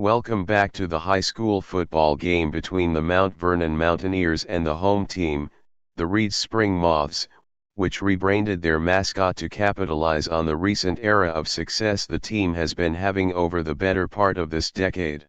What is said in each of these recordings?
Welcome back to the high school football game between the Mount Vernon Mountaineers and the home team, the Reed Spring Moths, which rebranded their mascot to capitalize on the recent era of success the team has been having over the better part of this decade.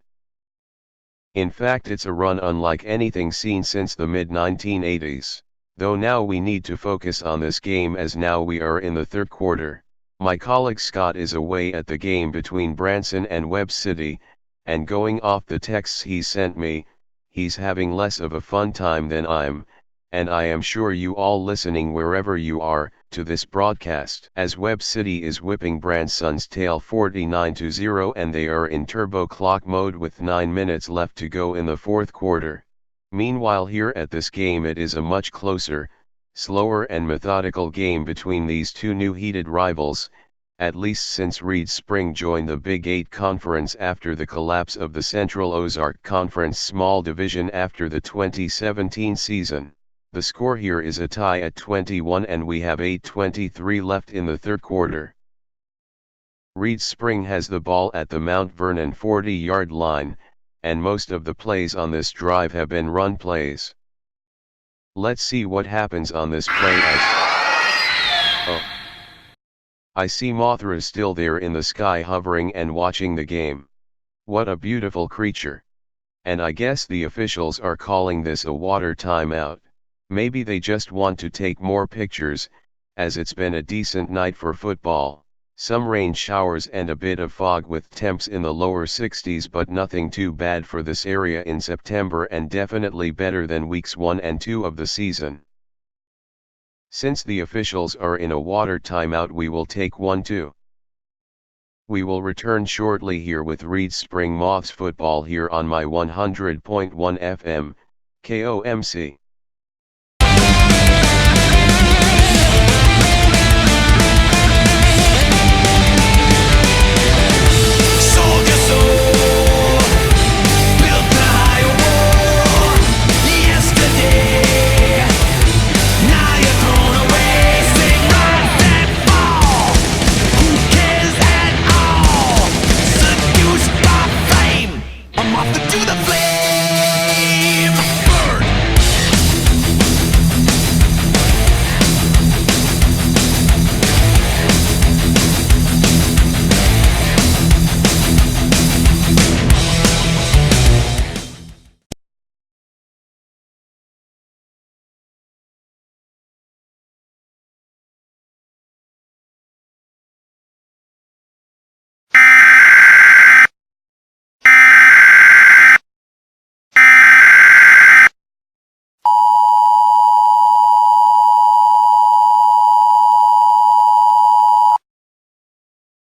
In fact, it's a run unlike anything seen since the mid-1980s. Though now we need to focus on this game as now we are in the third quarter. My colleague Scott is away at the game between Branson and Webb City, and going off the texts he sent me, he's having less of a fun time than and I am sure you all listening wherever you are, to this broadcast. As Webb City is whipping Branson's tail 49-0 and they are in turbo clock mode with 9 minutes left to go in the fourth quarter. Meanwhile here at this game it is a much closer, slower and methodical game between these two new heated rivals, at least since Reed Spring joined the Big 8 Conference after the collapse of the Central Ozark Conference Small Division after the 2017 season. The score here is a tie at 21 and we have 8:23 left in the third quarter. Reed Spring has the ball at the Mount Vernon 40-yard line, and most of the plays on this drive have been run plays. Let's see what happens on this play I see Mothra still there in the sky hovering and watching the game. What a beautiful creature. And I guess the officials are calling this a water timeout. Maybe they just want to take more pictures, as it's been a decent night for football. Some rain showers and a bit of fog with temps in the lower 60s, but nothing too bad for this area in September and definitely better than weeks 1 and 2 of the season. Since the officials are in a water timeout, we will take one too. We will return shortly here with Reed Spring Moths football here on my 100.1 FM, KOMC.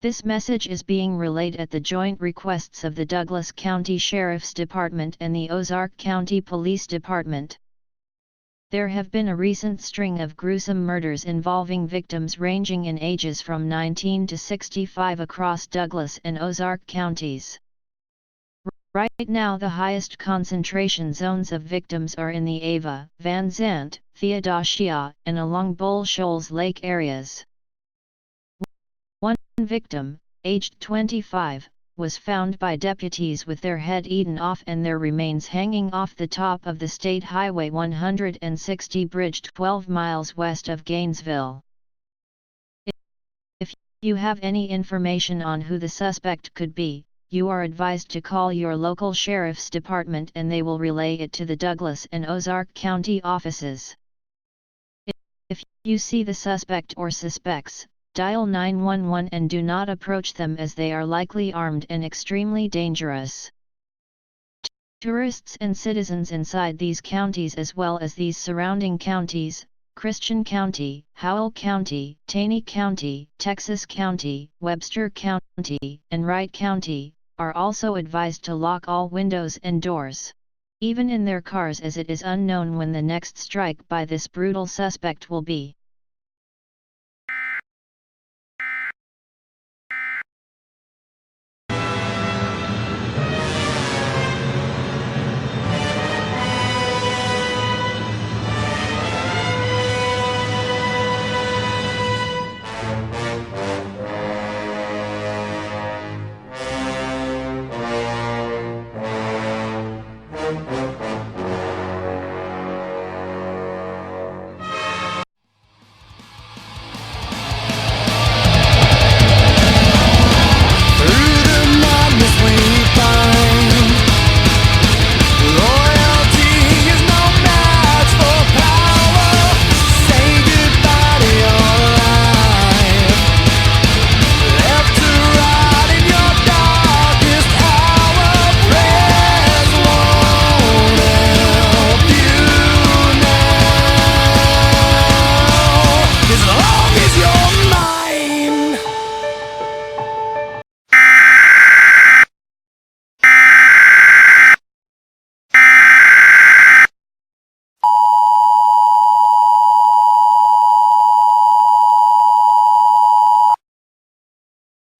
This message is being relayed at the joint requests of the Douglas County Sheriff's Department and the Ozark County Police Department. There have been a recent string of gruesome murders involving victims ranging in ages from 19 to 65 across Douglas and Ozark counties. Right now the highest concentration zones of victims are in the Ava, Van Zandt, Theodosia, and along Bull Shoals Lake areas. One victim, aged 25, was found by deputies with their head eaten off and their remains hanging off the top of the State Highway 160 bridge 12 miles west of Gainesville. If you have any information on who the suspect could be, you are advised to call your local sheriff's department and they will relay it to the Douglas and Ozark County offices. If you see the suspect or suspects, dial 911 and do not approach them as they are likely armed and extremely dangerous. Tourists and citizens inside these counties as well as these surrounding counties, Christian County, Howell County, Taney County, Texas County, Webster County, and Wright County, are also advised to lock all windows and doors, even in their cars, as it is unknown when the next strike by this brutal suspect will be.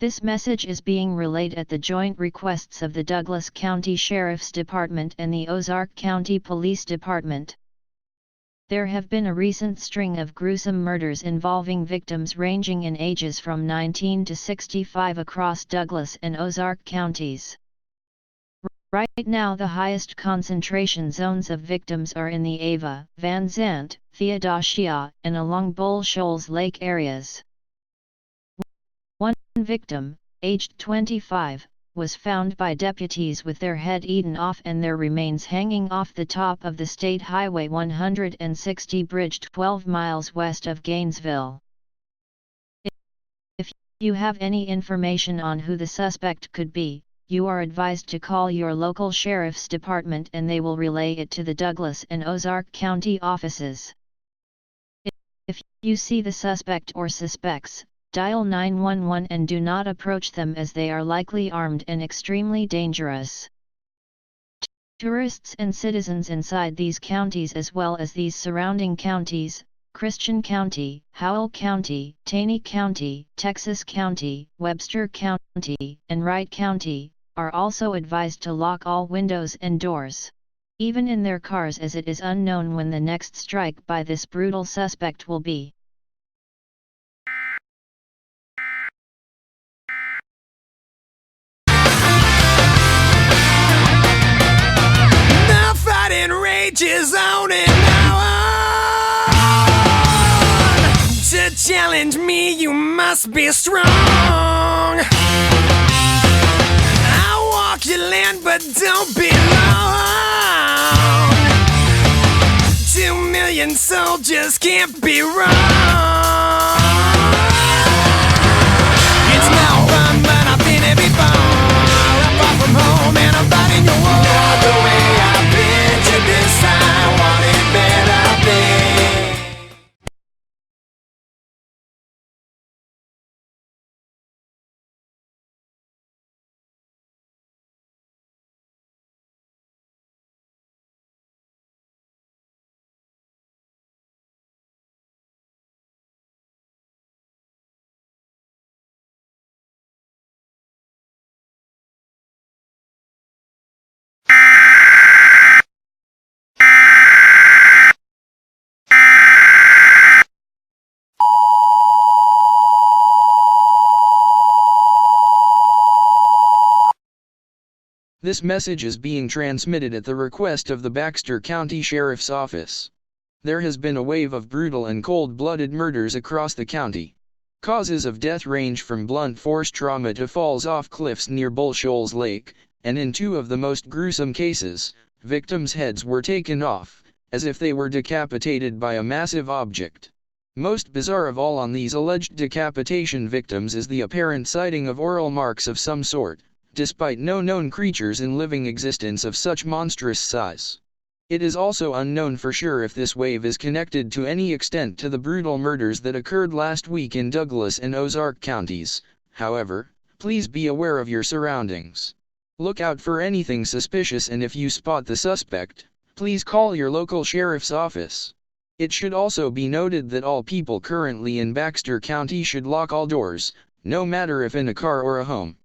This message is being relayed at the joint requests of the Douglas County Sheriff's Department and the Ozark County Police Department. There have been a recent string of gruesome murders involving victims ranging in ages from 19 to 65 across Douglas and Ozark counties. Right now the highest concentration zones of victims are in the Ava, Van Zandt, Theodosia, and along Bull Shoals Lake areas. One victim, aged 25, was found by deputies with their head eaten off and their remains hanging off the top of the State Highway 160 bridge 12 miles west of Gainesville. If you have any information on who the suspect could be, you are advised to call your local sheriff's department and they will relay it to the Douglas and Ozark County offices. If you see the suspect or suspects, dial 911 and do not approach them as they are likely armed and extremely dangerous. Tourists and citizens inside these counties as well as these surrounding counties, Christian County, Howell County, Taney County, Texas County, Webster County, and Wright County, are also advised to lock all windows and doors, even in their cars, as it is unknown when the next strike by this brutal suspect will be. The fighting rages on and on. To challenge me, you must be strong. Your land, but don't be long. 2 million soldiers can't be wrong. It's no fun, but I've been here before. I'm far from home and I'm fighting your war. Not the way I've been to this, I want it better than. This message is being transmitted at the request of the Baxter County Sheriff's Office. There has been a wave of brutal and cold-blooded murders across the county. Causes of death range from blunt force trauma to falls off cliffs near Bull Shoals Lake, and in 2 of the most gruesome cases, victims' heads were taken off, as if they were decapitated by a massive object. Most bizarre of all on these alleged decapitation victims is the apparent sighting of oral marks of some sort, despite no known creatures in living existence of such monstrous size. It is also unknown for sure if this wave is connected to any extent to the brutal murders that occurred last week in Douglas and Ozark counties. However, please be aware of your surroundings. Look out for anything suspicious, and if you spot the suspect, please call your local sheriff's office. It should also be noted that all people currently in Baxter County should lock all doors, no matter if in a car or a home.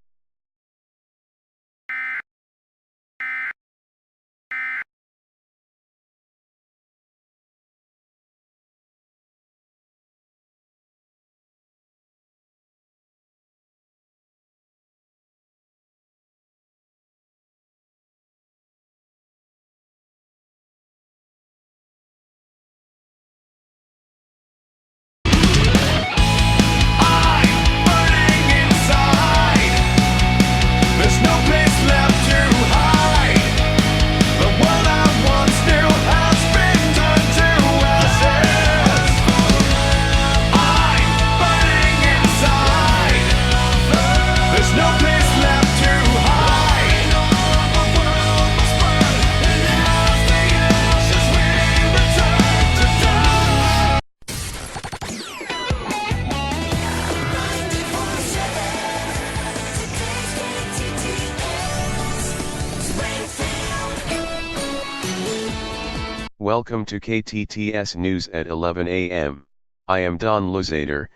Welcome to KTTS News at 11 a.m. I am Don Luzader,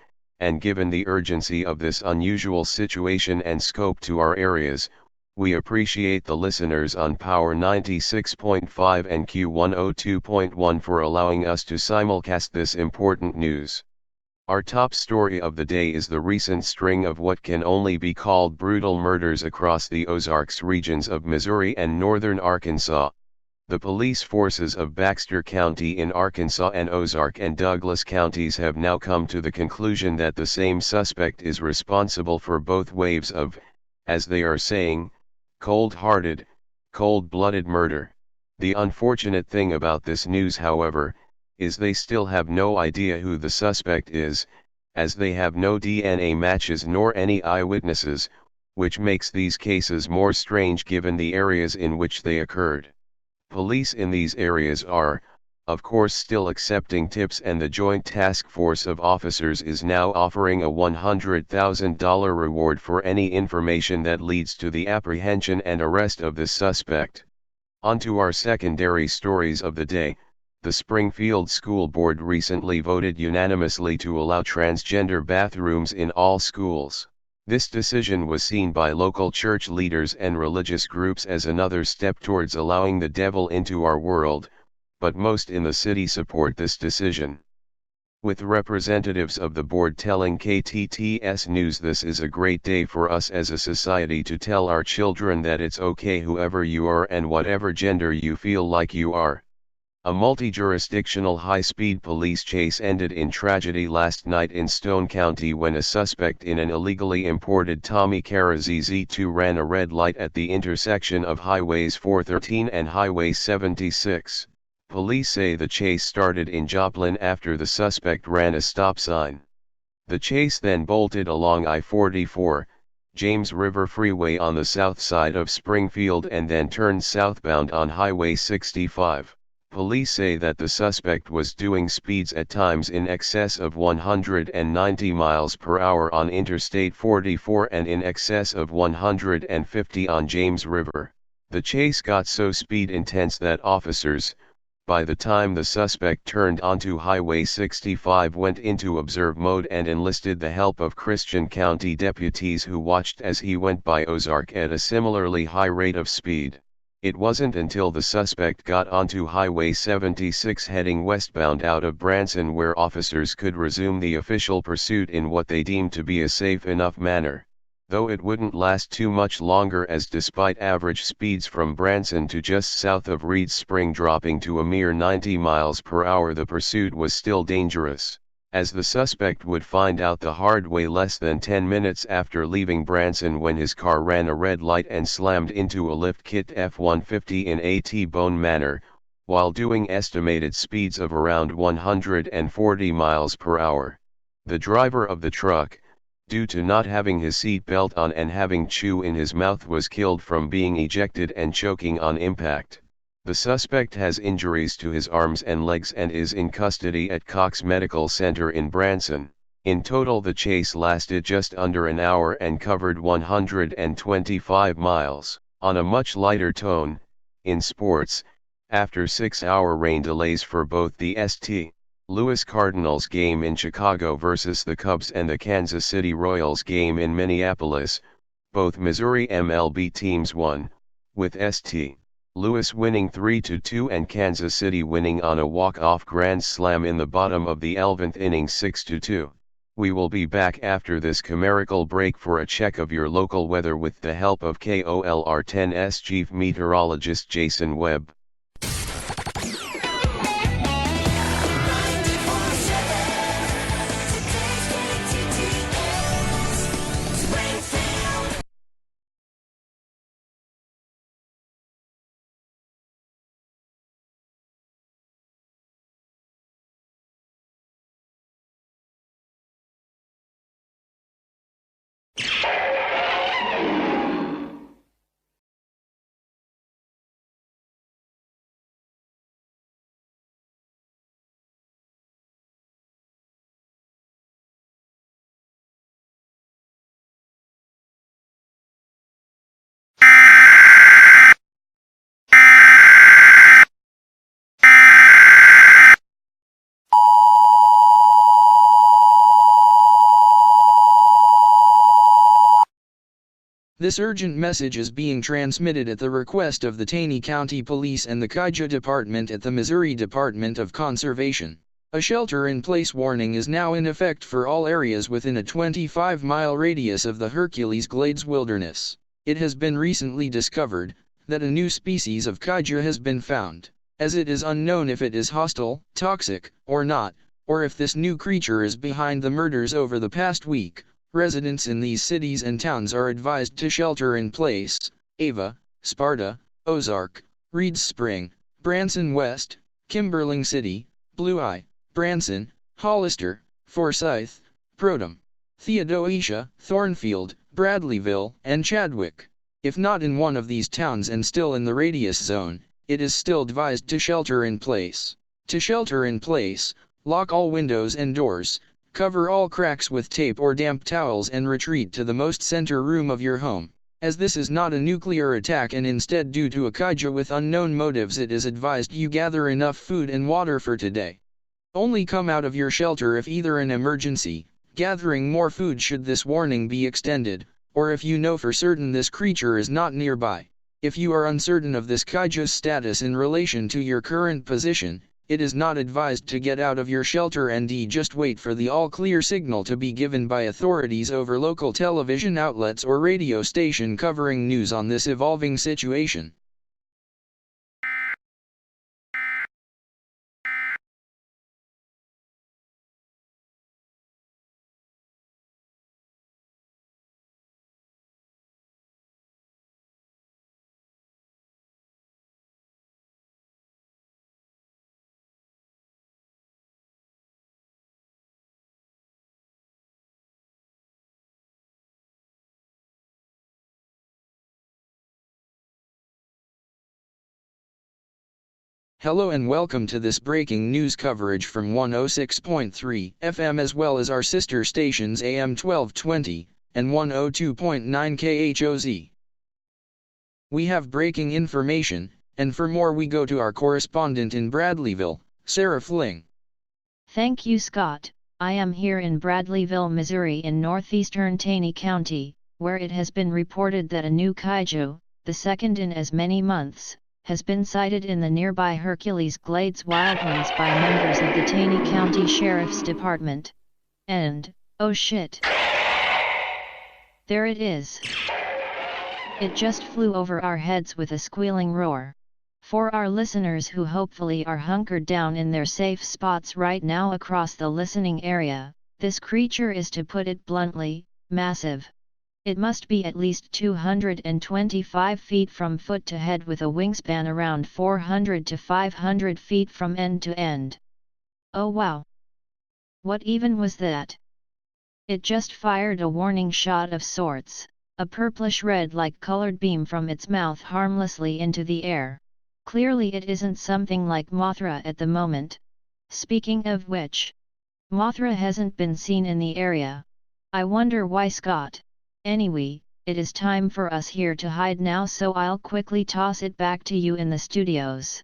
and given the urgency of this unusual situation and scope to our areas, we appreciate the listeners on Power 96.5 and Q102.1 for allowing us to simulcast this important news. Our top story of the day is the recent string of what can only be called brutal murders across the Ozarks regions of Missouri and northern Arkansas. The police forces of Baxter County in Arkansas and Ozark and Douglas counties have now come to the conclusion that the same suspect is responsible for both waves of, as they are saying, cold-hearted, cold-blooded murder. The unfortunate thing about this news, however, is they still have no idea who the suspect is, as they have no DNA matches nor any eyewitnesses, which makes these cases more strange given the areas in which they occurred. Police in these areas are, of course, still accepting tips, and the Joint Task Force of Officers is now offering a $100,000 reward for any information that leads to the apprehension and arrest of the suspect. On to our secondary stories of the day. The Springfield School Board recently voted unanimously to allow transgender bathrooms in all schools. This decision was seen by local church leaders and religious groups as another step towards allowing the devil into our world, but most in the city support this decision. With representatives of the board telling KTTS News, "This is a great day for us as a society to tell our children that it's okay whoever you are and whatever gender you feel like you are." A multi-jurisdictional high-speed police chase ended in tragedy last night in Stone County when a suspect in an illegally imported Tommy Cara ZZ2 ran a red light at the intersection of Highways 413 and Highway 76. Police say the chase started in Joplin after the suspect ran a stop sign. The chase then bolted along I-44, James River Freeway on the south side of Springfield, and then turned southbound on Highway 65. Police say that the suspect was doing speeds at times in excess of 190 miles per hour on Interstate 44 and in excess of 150 on James River. The chase got so speed intense that officers, by the time the suspect turned onto Highway 65, went into observe mode and enlisted the help of Christian County deputies who watched as he went by Ozark at a similarly high rate of speed. It wasn't until the suspect got onto Highway 76 heading westbound out of Branson where officers could resume the official pursuit in what they deemed to be a safe enough manner. Though it wouldn't last too much longer, as despite average speeds from Branson to just south of Reed Spring dropping to a mere 90 miles per hour, the pursuit was still dangerous, as the suspect would find out the hard way less than 10 minutes after leaving Branson when his car ran a red light and slammed into a lift kit F-150 in a T-bone manner, while doing estimated speeds of around 140 miles per hour. The driver of the truck, due to not having his seat belt on and having chew in his mouth, was killed from being ejected and choking on impact. The suspect has injuries to his arms and legs and is in custody at Cox Medical Center in Branson. In total, the chase lasted just under an hour and covered 125 miles. On a much lighter tone, in sports, after 6-hour rain delays for both the St. Louis Cardinals game in Chicago versus the Cubs and the Kansas City Royals game in Minneapolis, both Missouri MLB teams won, with St. Louis winning 3-2 and Kansas City winning on a walk-off grand slam in the bottom of the 11th inning 6-2. We will be back after this commercial break for a check of your local weather with the help of KOLR10's chief meteorologist Jason Webb. This urgent message is being transmitted at the request of the Taney County Police and the Kaija Department at the Missouri Department of Conservation. A shelter-in-place warning is now in effect for all areas within a 25-mile radius of the Hercules Glades Wilderness. It has been recently discovered that a new species of kaija has been found, as it is unknown if it is hostile, toxic, or not, or if this new creature is behind the murders over the past week. Residents in these cities and towns are advised to shelter in place. Ava, Sparta, Ozark, Reeds Spring, Branson West, Kimberling City, Blue Eye, Branson, Hollister, Forsyth, Prodom, Theodosia, Thornfield, Bradleyville, and Chadwick. If not in one of these towns and still in the radius zone, it is still advised to shelter in place. To shelter in place, lock all windows and doors, cover all cracks with tape or damp towels and retreat to the most center room of your home. As this is not a nuclear attack and instead due to a kaija with unknown motives, it is advised you gather enough food and water for today. Only come out of your shelter if either an emergency, gathering more food should this warning be extended, or if you know for certain this creature is not nearby. If you are uncertain of this kaija's status in relation to your current position, it is not advised to get out of your shelter and just wait for the all-clear signal to be given by authorities over local television outlets or radio station covering news on this evolving situation. Hello and welcome to this breaking news coverage from 106.3 FM as well as our sister stations AM 1220 and 102.9 KHOZ. We have breaking information, and for more we go to our correspondent in Bradleyville, Sarah Fling. Thank you, Scott. I am here in Bradleyville, Missouri in northeastern Taney County, where it has been reported that a new kaiju, the second in as many months, has been sighted in the nearby Hercules Glades wildlands by members of the Taney County Sheriff's Department. And, oh shit! There it is! It just flew over our heads with a squealing roar. For our listeners who hopefully are hunkered down in their safe spots right now across the listening area, this creature is, to put it bluntly, massive. It must be at least 225 feet from foot to head with a wingspan around 400 to 500 feet from end to end. Oh wow! What even was that? It just fired a warning shot of sorts, a purplish-red like colored beam from its mouth harmlessly into the air. Clearly it isn't something like Mothra at the moment. Speaking of which, Mothra hasn't been seen in the area. I wonder why, Scott. Anyway, it is time for us here to hide now, so I'll quickly toss it back to you in the studios.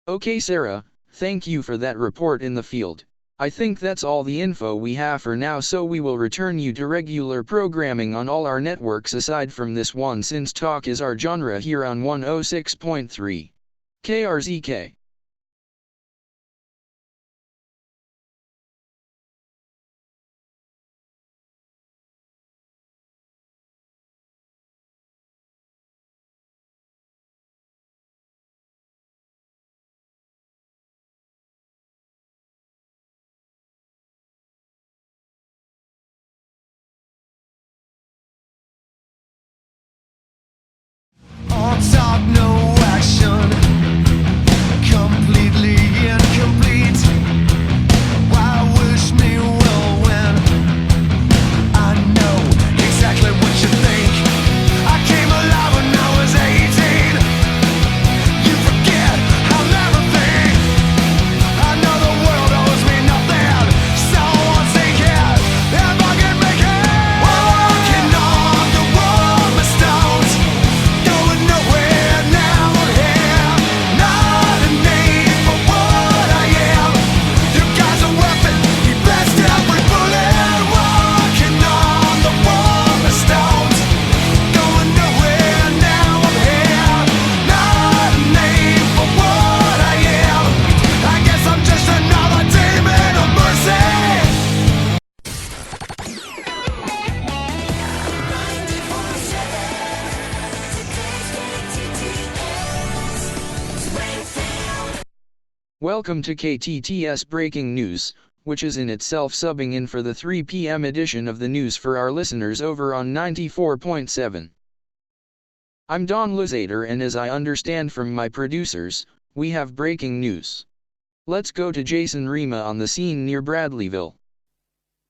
Okay Sarah, thank you for that report in the field. I think that's all the info we have for now, so we will return you to regular programming on all our networks aside from this one, since talk is our genre here on 106.3 KRZK. All talk, no action. Welcome to KTTS Breaking News, which is in itself subbing in for the 3 p.m. edition of the news for our listeners over on 94.7. I'm Don Luzader, and as I understand from my producers, we have breaking news. Let's go to Jason Rima on the scene near Bradleyville.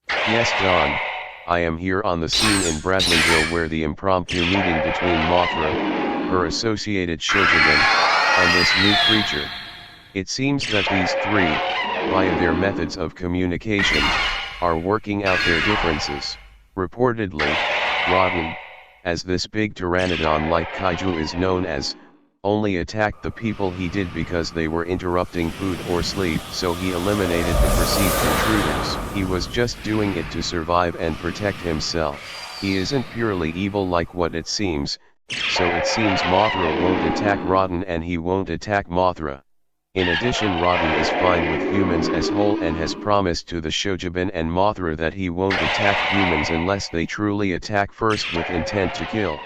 Yes, Don, I am here on the scene in Bradleyville where the impromptu meeting between Mothra, her associated Shotogun, and this new creature. It seems that these three, via their methods of communication, are working out their differences. Reportedly, Rodden, as this big pteranodon-like kaiju is known as, only attacked the people he did because they were interrupting food or sleep, so he eliminated the perceived intruders. He was just doing it to survive and protect himself. He isn't purely evil like what it seems, so it seems Mothra won't attack Rodden and he won't attack Mothra. In addition, Rodden is fine with humans as whole and has promised to the Shotogun and Mothra that he won't attack humans unless they truly attack first with intent to kill.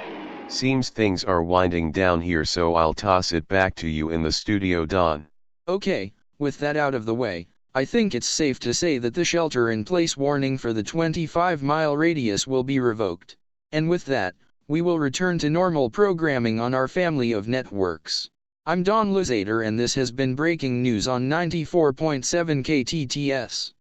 Seems things are winding down here, so I'll toss it back to you in the studio, Don. Okay, with that out of the way, I think it's safe to say that the shelter-in-place warning for the 25-mile radius will be revoked. And with that, we will return to normal programming on our family of networks. I'm Don Luzader, and this has been Breaking News on 94.7 KTTS.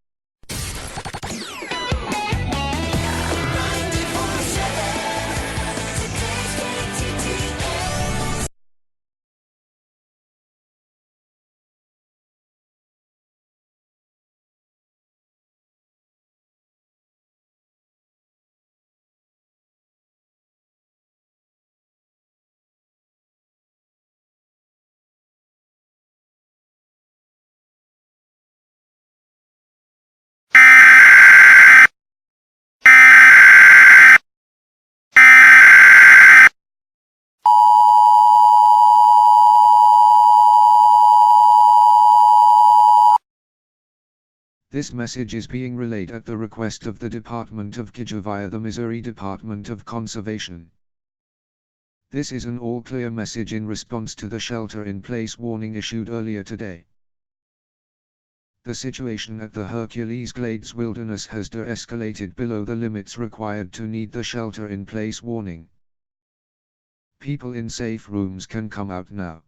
This message is being relayed at the request of the Department of KIJU via the Missouri Department of Conservation. This is an all-clear message in response to the shelter-in-place warning issued earlier today. The situation at the Hercules Glades Wilderness has de-escalated below the limits required to need the shelter-in-place warning. People in safe rooms can come out now.